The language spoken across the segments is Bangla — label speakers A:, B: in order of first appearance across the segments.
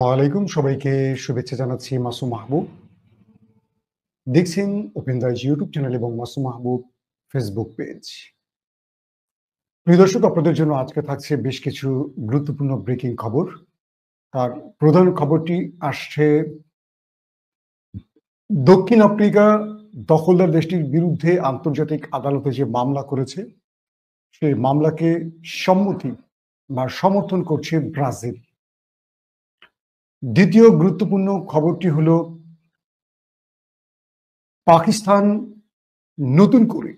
A: ওয়ালাইকুম সবাইকে শুভেচ্ছা জানাচ্ছি মাসুম মাহবুব। দেখছেন ওপেন দাইজ ইউটিউব চ্যানেল এবং মাসুম মাহবুব ফেসবুক পেজ। প্রিয় দর্শক, আপনাদের জন্য আজকে থাকছে বেশ কিছু গুরুত্বপূর্ণ ব্রেকিং খবর। তার প্রধান খবরটি আসছে দক্ষিণ আফ্রিকা দখলদার দেশটির বিরুদ্ধে আন্তর্জাতিক আদালতে যে মামলা করেছে, সেই মামলাকে সম্মতি বা সমর্থন করছে ব্রাজিল। দ্বিতীয় গুরুত্বপূর্ণ খবরটি হলো পাকিস্তান নতুন করে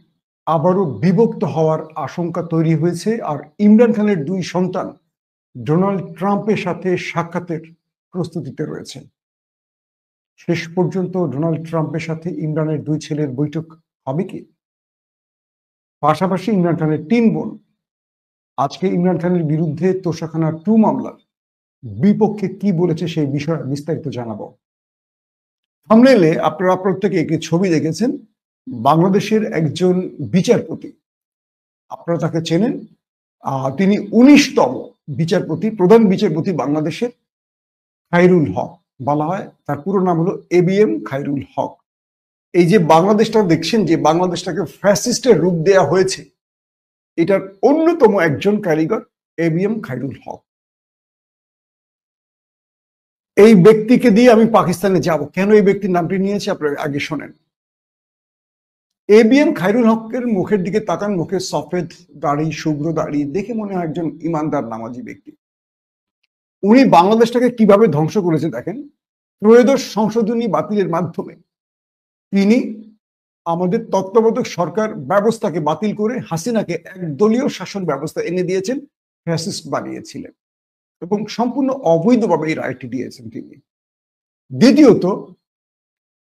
A: আবারও বিভক্ত হওয়ার আশঙ্কা তৈরি হয়েছে, আর ইমরান খানের দুই সন্তান ডোনাল্ড ট্রাম্পের সাথে সাক্ষাতের প্রস্তুতিতে রয়েছে। শেষ পর্যন্ত ডোনাল্ড ট্রাম্পের সাথে ইমরানের দুই ছেলের বৈঠক হবে কি? পাশাপাশি ইমরান খানের তিন বোন আজকে ইমরান খানের বিরুদ্ধে তোষাখানা 2 মামলার বিপক্ষে কি বলেছে সেই বিষয়ে বিস্তারিত জানাবো। থাম্বনেইলে আপনারা প্রত্যেকে একটি ছবি দেখেছেন, বাংলাদেশের একজন বিচারপতি, আপনারা তাকে চেনেন। তিনি 19তম বিচারপতি, প্রধান বিচারপতি বাংলাদেশের, খায়রুল হক বলা হয়। তার পুরো নাম হলো এবিএম খায়রুল হক। এই যে বাংলাদেশটা দেখছেন, যে বাংলাদেশটাকে ফ্যাসিস্টের রূপ দেয়া হয়েছে, এটার অন্যতম একজন কারিগর এবিএম খায়রুল হক। এই ব্যক্তিকে দিয়ে আমি পাকিস্তানে যাব। কেন এই ব্যক্তির নামটি নিয়েছি আপনারা আগে শোনেন। এবিএম খায়রুল হকের মুখের দিকে তাকান, মুখে সফেদ দাড়ি, শুভ্র দাড়ি, দেখে মনে হয় একজন ইমানদার নামাজি ব্যক্তি। উনি বাংলাদেশটাকে কিভাবে ধ্বংস করেছে দেখেন। ত্রয়োদশ সংশোধনী বাতিলের মাধ্যমে তিনি আমাদের তত্ত্বাবধায়ক সরকার ব্যবস্থাকে বাতিল করে হাসিনাকে একদলীয় শাসন ব্যবস্থা এনে দিয়েছেন, ফ্যাসিস্ট বানিয়েছিলেন এবং সম্পূর্ণ অবৈধভাবে এই রায়টি দিয়েছেন তিনি। দ্বিতীয়ত,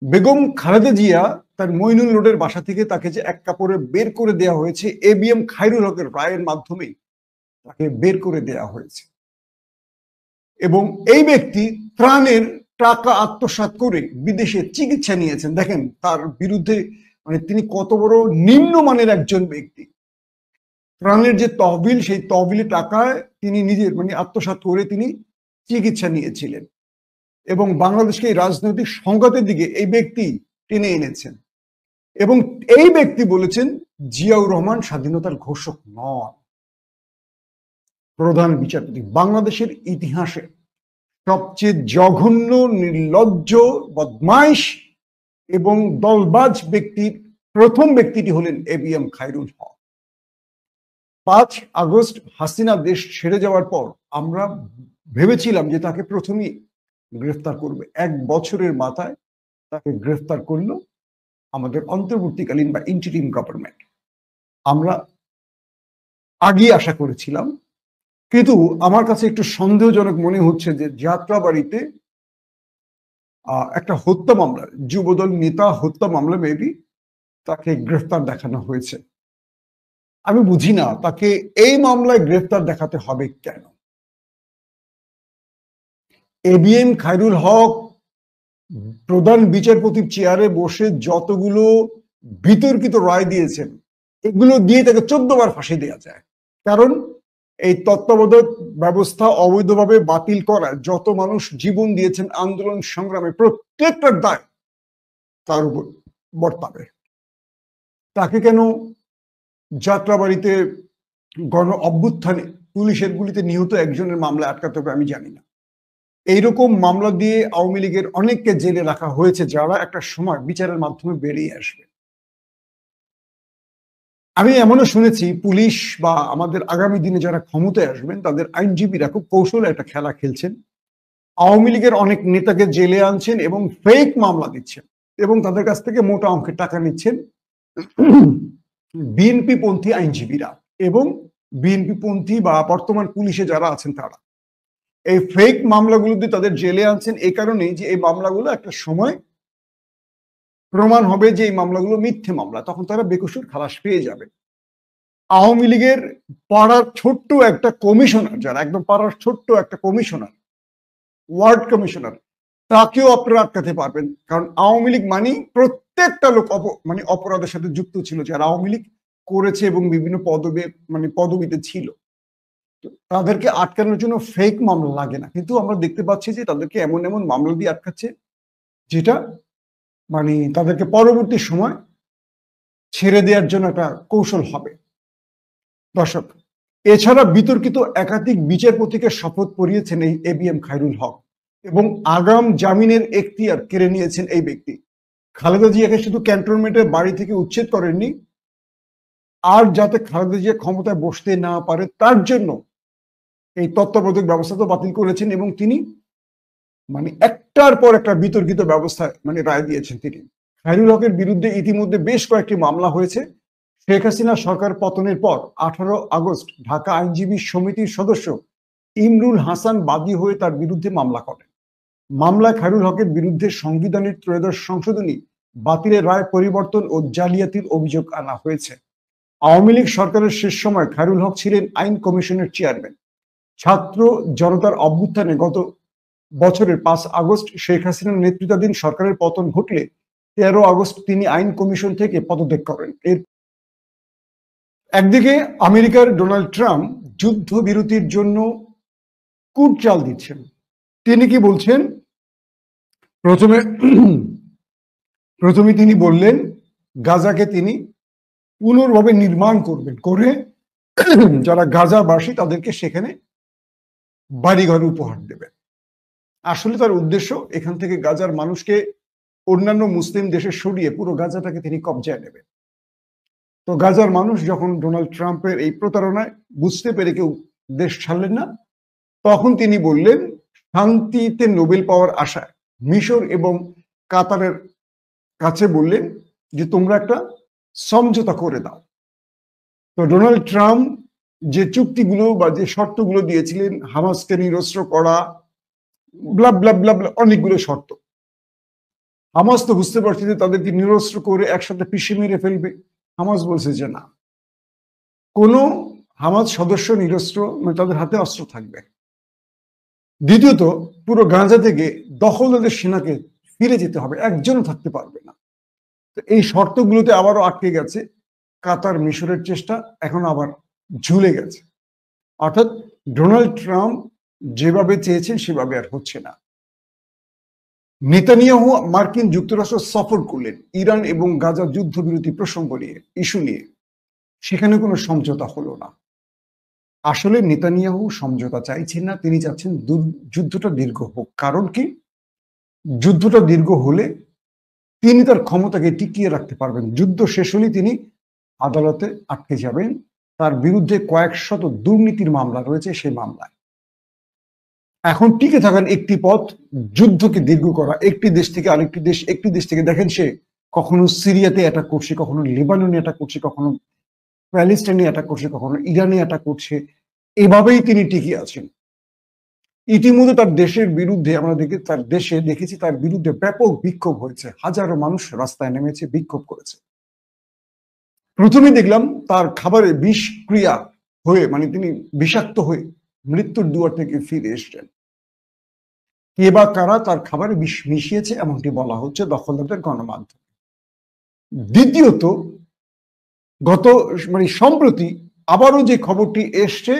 A: বেগম খালেদা জিয়া তার মইনুল রোডের বাসা থেকে তাকে যে এক কাপড়ে বের করে দেওয়া হয়েছে, এবিএম খায়রুল হকের রায়ের মাধ্যমেই তাকে বের করে দেওয়া হয়েছে। এবং এই ব্যক্তি ত্রাণের টাকা আত্মসাৎ করে বিদেশে চিকিৎসা নিয়েছেন। দেখেন তার বিরুদ্ধে তিনি কত বড় নিম্নমানের একজন ব্যক্তি। ত্রাণের যে তহবিল, সেই তহবিলের টাকায় তিনি নিজের আত্মসাৎ করে তিনি চিকিৎসা নিয়েছিলেন এবং বাংলাদেশকে এই রাজনৈতিক সংঘাতের দিকে এই ব্যক্তি টেনে এনেছেন। এবং এই ব্যক্তি বলেছেন জিয়াউর রহমান স্বাধীনতার ঘোষক নন। প্রধান বিচারপতি, বাংলাদেশের ইতিহাসে সবচেয়ে জঘন্য, নির্লজ্জ, বদমাইশ এবং দলবাজ ব্যক্তির প্রথম ব্যক্তিটি হলেন এবিএম খায়রুল হক। 5 আগস্ট হাসিনা দেশ ছেড়ে যাওয়ার পর আমরা ভেবেছিলাম যে তাকে প্রথমেই গ্রেফতার করবে। 1 বছরের মাথায় তাকে গ্রেফতার করলো আমাদের অন্তর্বর্তীকালীন বা ইন্টারিম গভর্নমেন্ট। আমরা আগে আশা করেছিলাম, কিন্তু আমার কাছে একটু সন্দেহজনক মনে হচ্ছে যে যাত্রাবাড়িতে একটা হত্যা মামলা, যুবদল নেতা হত্যা মামলা, মেবি তাকে গ্রেফতার দেখানো হয়েছে। আমি বুঝি না তাকে এই মামলায় গ্রেফতার দেখাতে হবে কেন। এবিএম খায়রুল হক প্রধান বিচারপতির চেয়ারে বসে যতগুলো বিতর্কিত রায় দিয়েছেন, এগুলো দিয়ে তাকে 14 বার ফাঁসি দেওয়া যায়। কারণ এই তত্ত্বাবধায়ক ব্যবস্থা অবৈধভাবে বাতিল করা যত মানুষ জীবন দিয়েছেন আন্দোলন সংগ্রামে, প্রত্যেকটার দায় তার উপর বর্তাবে। তাকে কেন যাত্রাবাড়িতে গণ অভ্যুত্থানে পুলিশের গুলিতে নিহত একজনের মামলা আটকাতে হবে আমি জানি না। এইরকম মামলা দিয়ে আওয়ামী লীগের অনেককে জেলে রাখা হয়েছে, যারা একটা সময় বিচারের মাধ্যমে বেরিয়ে আসবে। আমি এমনও শুনেছি পুলিশ বা আমাদের আগামী দিনে যারা ক্ষমতায় আসবেন তাদের আইনজীবীরা খুব কৌশলে একটা খেলা খেলছেন। আওয়ামী লীগের অনেক নেতাকে জেলে আনছেন এবং ফেক মামলা দিচ্ছেন এবং তাদের কাছ থেকে মোটা অঙ্কের টাকা নিচ্ছেন বিএনপি পন্থী আইনজীবীরা এবং বিএনপি পন্থী বা বর্তমান পুলিশে যারা আছেন তারা এই ফেক মামলাগুলো দিয়ে তাদের জেলে আনছেন। এই কারণেই যে এই মামলাগুলো একটা সময় প্রমাণ হবে যে এই মামলাগুলো মিথ্যে মামলা, তখন তারা বেকসুর খালাস পেয়ে যাবে। আওয়ামী লীগের পাড়ার ছোট্ট একটা কমিশনার, যারা একদম পাড়ার ছোট্ট একটা কমিশনার, ওয়ার্ড কমিশনার, তাকেও আপনারা আটকাতে পারবেন। কারণ আওয়ামী লীগ মানে প্রত্যেকটা লোক অপরাধের সাথে যুক্ত ছিল, যারা আওয়ামী লীগ করেছে এবং বিভিন্ন পদবিতে ছিল। তাদেরকে আটকানোর জন্য ফেক মামলা লাগে না, কিন্তু আমরা দেখতে পাচ্ছি যে তাদেরকে এমন এমন মামলা দিয়ে আটকাচ্ছে যেটা মানে তাদেরকে পরবর্তী সময় ছেড়ে দেওয়ার জন্য একটা কৌশল হবে। দর্শক, এছাড়া বিতর্কিত একাধিক বিচারপতিকে শপথ পড়িয়েছেন এই এবিএম খায়রুল হক এবং আগাম জামিনের এখতিয়ার কেড়ে নিয়েছেন এই ব্যক্তি। খালেদা জিয়াকে শুধু ক্যান্টনমেন্টের বাড়ি থেকে উচ্ছেদ করেননি, আর যাতে খালেদা জিয়া ক্ষমতায় বসতে না পারে তার জন্য এই তত্ত্বাবধায়ক ব্যবস্থা তো বাতিল করেছেন এবং তিনি মানে একটার পর একটা বিতর্কিত ব্যবস্থায় মানে রায় দিয়েছেন তিনি। খায়রুল হকের বিরুদ্ধে ইতিমধ্যে বেশ কয়েকটি মামলা হয়েছে। শেখ হাসিনা সরকার পতনের পর 18 আগস্ট ঢাকা আইনজীবী সমিতির সদস্য ইমরুল হাসান বাদী হয়ে তার বিরুদ্ধে মামলা করেন। মামলায় খায়রুল হকের বিরুদ্ধে সংবিধানের ত্রয়োদশ সংশোধনী বাতিলের রায় পরিবর্তন ও জালিয়াতির অভিযোগ আনা হয়েছে। আওয়ামী লীগ সরকারের শেষ সময় খায়রুল হক ছিলেন আইন কমিশনের চেয়ারম্যান। ছাত্র জনতার অভ্যুত্থানে গত বছরের 5 আগস্ট শেখ হাসিনার নেতৃত্বাধীন সরকারের পতন ঘটলে 13 আগস্ট তিনি আইন কমিশন থেকে পদত্যাগ করেন। এর একদিকে আমেরিকার ডোনাল্ড ট্রাম্প যুদ্ধবিরতির জন্য কূটচাল দিচ্ছেন। তিনি কি বলছেন? প্রথমে তিনি বললেন গাজাকে তিনি পুনর্ভাবে নির্মাণ করবেন, করে যারা গাজাবাসী তাদেরকে সেখানে বাড়িঘর উপহার দেবেন। আসলে তার উদ্দেশ্য এখান থেকে গাজার মানুষকে অন্যান্য মুসলিম দেশে সরিয়ে পুরো গাজাটাকে তিনি কবজায় নেবেন। তো গাজার মানুষ যখন ডোনাল্ড ট্রাম্পের এই প্রতারণায় বুঝতে পেরে কেউ দেশ ছাড়লেন না, তখন তিনি বললেন শান্তিতে নোবেল পাওয়ার আশায় মিশর এবং কাতারের কাছে বললেন যে তোমরা একটা সমঝোতা করে দাও। তো ডোনাল্ড ট্রাম্প যে চুক্তিগুলো বা যে শর্তগুলো দিয়েছিলেন, হামাসকে নিরস্ত্র করা, ব্লা ব্লা ব্লা ব্লা, অনেকগুলো শর্ত। হামাস তো বুঝতে পারছে যে তাদেরকে নিরস্ত্র করে একসাথে পিষে মেরে ফেলবে। হামাস বলছে যে না, কোনো হামাস সদস্য নিরস্ত্র মানে তাদের হাতে অস্ত্র থাকবে। দ্বিতীয়ত, পুরো গাজা থেকে দখলদারদের সেনাকে ফিরে যেতে হবে, একজনও থাকতে পারবে না। তো এই শর্তগুলোতে আবারও আটকে গেছে কাতার মিশরের চেষ্টা, এখন আবার ঝুলে গেছে। অর্থাৎ ডোনাল্ড ট্রাম্প যেভাবে চেয়েছেন সেভাবে আর হচ্ছে না। নেতানিয়াহু মার্কিন যুক্তরাষ্ট্র সফর করলেন ইরান এবং গাজা যুদ্ধবিরতি প্রসঙ্গ নিয়ে, ইস্যু নিয়ে। সেখানে কোনো সমঝোতা হলো না। আসলে নেতানিয়াহু সমঝোতা চাইছেন না, তিনি চাচ্ছেন যুদ্ধটা দীর্ঘ হোক। কারণ কি? যুদ্ধটা দীর্ঘ হলে তিনি তার ক্ষমতাকে টিকিয়ে রাখতে পারবেন। যুদ্ধ শেষ হলে তিনি আদালতে আটকে যাবেন। তার বিরুদ্ধে কয়েক শত দুর্নীতির মামলা রয়েছে, সেই মামলায় এখন টিকে থাকার একটি পথ যুদ্ধকে দীর্ঘ করা। একটি দেশ থেকে আরেকটি দেশ, একটি দেশ থেকে দেখেন সে কখনো সিরিয়াতে অ্যাটাক করছে, কখনো লেবাননে অ্যাটাক করছে, কখনো প্যালেস্টাইনে অ্যাটাক করছে, কখনো ইরানে অ্যাটাক করছে। এভাবেই তিনি টিকে আছেন। ইতিমধ্যে তার দেশের বিরুদ্ধে আমরা তার দেশে দেখেছি তার বিরুদ্ধে ব্যাপক বিক্ষোভ হয়েছে, হাজারো মানুষ রাস্তায় নেমেছে, বিক্ষোভ করেছে। প্রথমে দেখলাম তার খাবারে বিষক্রিয়া হয়ে মানে তিনি বিষাক্ত হয়ে মৃত্যুর দুয়ার থেকে ফিরে এসছেন। কে বা কারা তার খাবারে বিষ মিশিয়েছে এমনটি বলা হচ্ছে দখলদারদের গণমাধ্যমে। দ্বিতীয়ত, গত মানে সম্প্রতি আবারও যে খবরটি এসছে,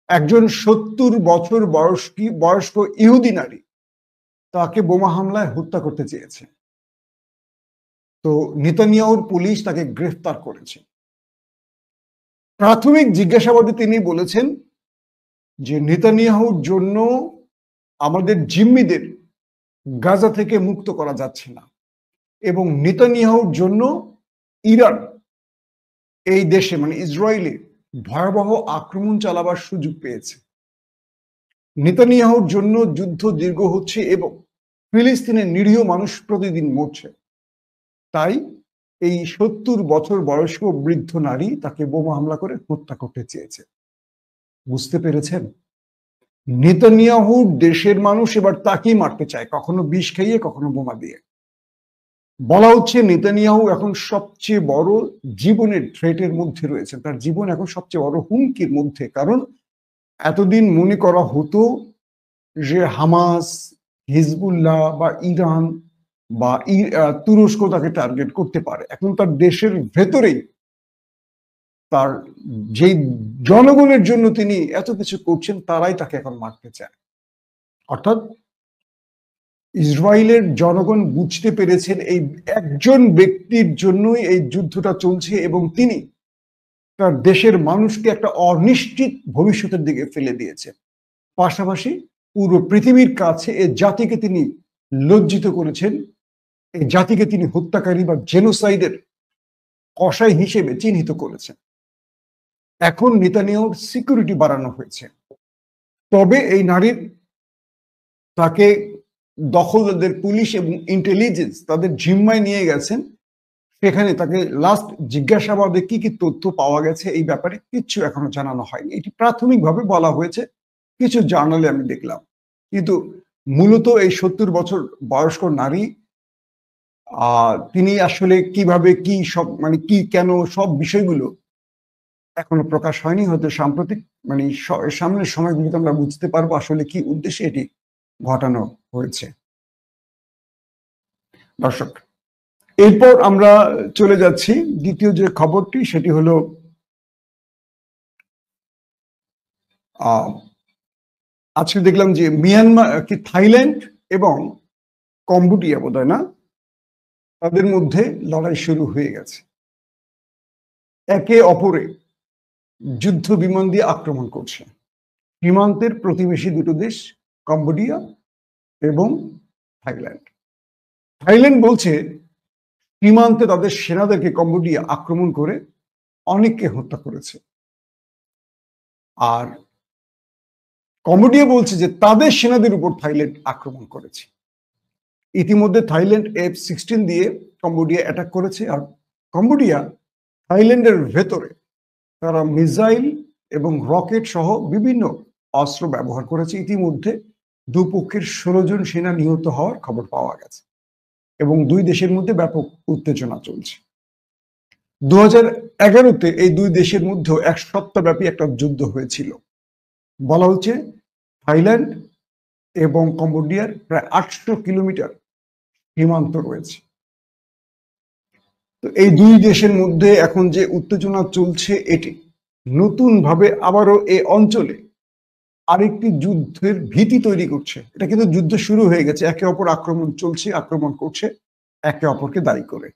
A: একজন 70 বছর বয়স্ক ইহুদি নারী তাকে বোমা হামলায় হত্যা করতে চেয়েছে। তো নেতানিয়াহুর পুলিশ তাকে গ্রেফতার করেছে। প্রাথমিক জিজ্ঞাসাবাদে তিনি বলেছেন যে নেতানিয়াহুর জন্য আমাদের জিম্মিদের গাজা থেকে মুক্ত করা যাচ্ছে না এবং নেতানিয়াহুর জন্য ইরান এই দেশে মানে ইসরায়েলে ভয়াবহ আক্রমণ চালাবার সুযোগ পেয়েছে। নেতানিয়াহুর জন্য যুদ্ধ দীর্ঘ হচ্ছে এবং ফিলিস্তিনের নিরীহ মানুষ প্রতিদিন মরছে। তাই এই 70 বছর বয়স্ক বৃদ্ধ নারী তাকে বোমা হামলা করে হত্যা করতে চেয়েছে। বুঝতে পেরেছেন? নেতানিয়াহুর দেশের মানুষ এবার তাকেই মারতে চায়, কখনো বিষ খাইয়ে, কখনো বোমা দিয়ে। বলা হচ্ছে নেতানিয়াহু এখন সবচেয়ে বড় জীবনের থ্রেটের মধ্যে রয়েছে, তার জীবন এখন সবচেয়ে বড় হুমকির মধ্যে। কারণ এতদিন মনে করা হতো যে হামাস, হিজবুল্লাহ বা ইরান বা তুরস্ক তাকে টার্গেট করতে পারে। এখন তার দেশের ভেতরেই তার যেই জনগণের জন্য তিনি এত কিছু করছেন তারাই তাকে এখন মারতে চায়। অর্থাৎ ইসরায়েলের জনগণ বুঝতে পেরেছেন এই একজন ব্যক্তির জন্যই এই যুদ্ধটা চলছে এবং তিনি তার দেশের মানুষকে একটা অনিশ্চিত ভবিষ্যতের দিকে ফেলে দিয়েছেন। পাশাপাশি পুরো পৃথিবীর কাছে এই জাতিকে তিনি লজ্জিত করেছেন, এই জাতিকে তিনি হত্যাকারী বা জেনোসাইডের কসাই হিসেবে চিহ্নিত করেছেন। এখন নেতানিয়াহুর সিকিউরিটি বাড়ানো হয়েছে, তবে এই নারীর তাকে দখলদারদের পুলিশ এবং ইন্টেলিজেন্স তাদের জিম্মায় নিয়ে গেছেন। সেখানে তাকে লাস্ট জিজ্ঞাসাবাদে কি কি তথ্য পাওয়া গেছে এই ব্যাপারে কিচ্ছু এখনো জানানো হয়নি। এটি প্রাথমিকভাবে বলা হয়েছে কিছু জার্নালে আমি দেখলাম, কিন্তু মূলত এই 70 বছর বয়স্ক নারী তিনি আসলে কিভাবে কি সব মানে কি কেন সব বিষয়গুলো এখনো প্রকাশ হয়নি। হয়তো সাম্প্রতিক মানে সামনের সময়গুলিতে আমরা বুঝতে পারবো আসলে কি উদ্দেশ্যে এটি ঘটানো হয়েছে। দর্শক, এরপর আমরা চলে যাচ্ছি দ্বিতীয় যে খবরটি, সেটি হলো আজকে দেখলাম যে মিয়ানমার কি থাইল্যান্ড এবং কম্বোডিয়া বোধহয় না, তাদের মধ্যে লড়াই শুরু হয়ে গেছে। একে অপরে যুদ্ধ বিমান দিয়ে আক্রমণ করছে। সীমান্তের প্রতিবেশী দুটো দেশ কম্বোডিয়া এবং থাইল্যান্ড। থাইল্যান্ড বলছে সীমান্তে তাদের সেনাদেরকে কম্বোডিয়া আক্রমণ করে অনেককে হত্যা করেছে, আর কম্বোডিয়া বলছে যে তাদের সেনাদের উপর থাইল্যান্ড আক্রমণ করেছে। ইতিমধ্যে থাইল্যান্ড F-16 দিয়ে কম্বোডিয়া অ্যাটাক করেছে, আর কম্বোডিয়া থাইল্যান্ডের ভেতরে তারা মিসাইল এবং রকেট সহ বিভিন্ন অস্ত্র ব্যবহার করেছে। ইতিমধ্যে দুপক্ষের 16 জন সেনা নিহত হওয়ার খবর পাওয়া গেছে এবং দুই দেশের মধ্যে ব্যাপক উত্তেজনা চলছে। 2011-তে এই দুই দেশের মধ্যে এক সপ্তাহব্যাপী একটা যুদ্ধ হয়েছিল। বলা হচ্ছে থাইল্যান্ড এবং কম্বোডিয়ার প্রায় 800 কিলোমিটার সীমান্ত রয়েছে। তো এই দুই দেশের মধ্যে এখন যে উত্তেজনা চলছে, এটি নতুন ভাবে আবারও এই অঞ্চলে আরেকটি যুদ্ধের ভীতি তৈরি করছে। এটা কিন্তু যুদ্ধ শুরু হয়ে গেছে, একে অপর আক্রমণ চলছে, আক্রমণ করছে একে অপরকে দায়ী করে।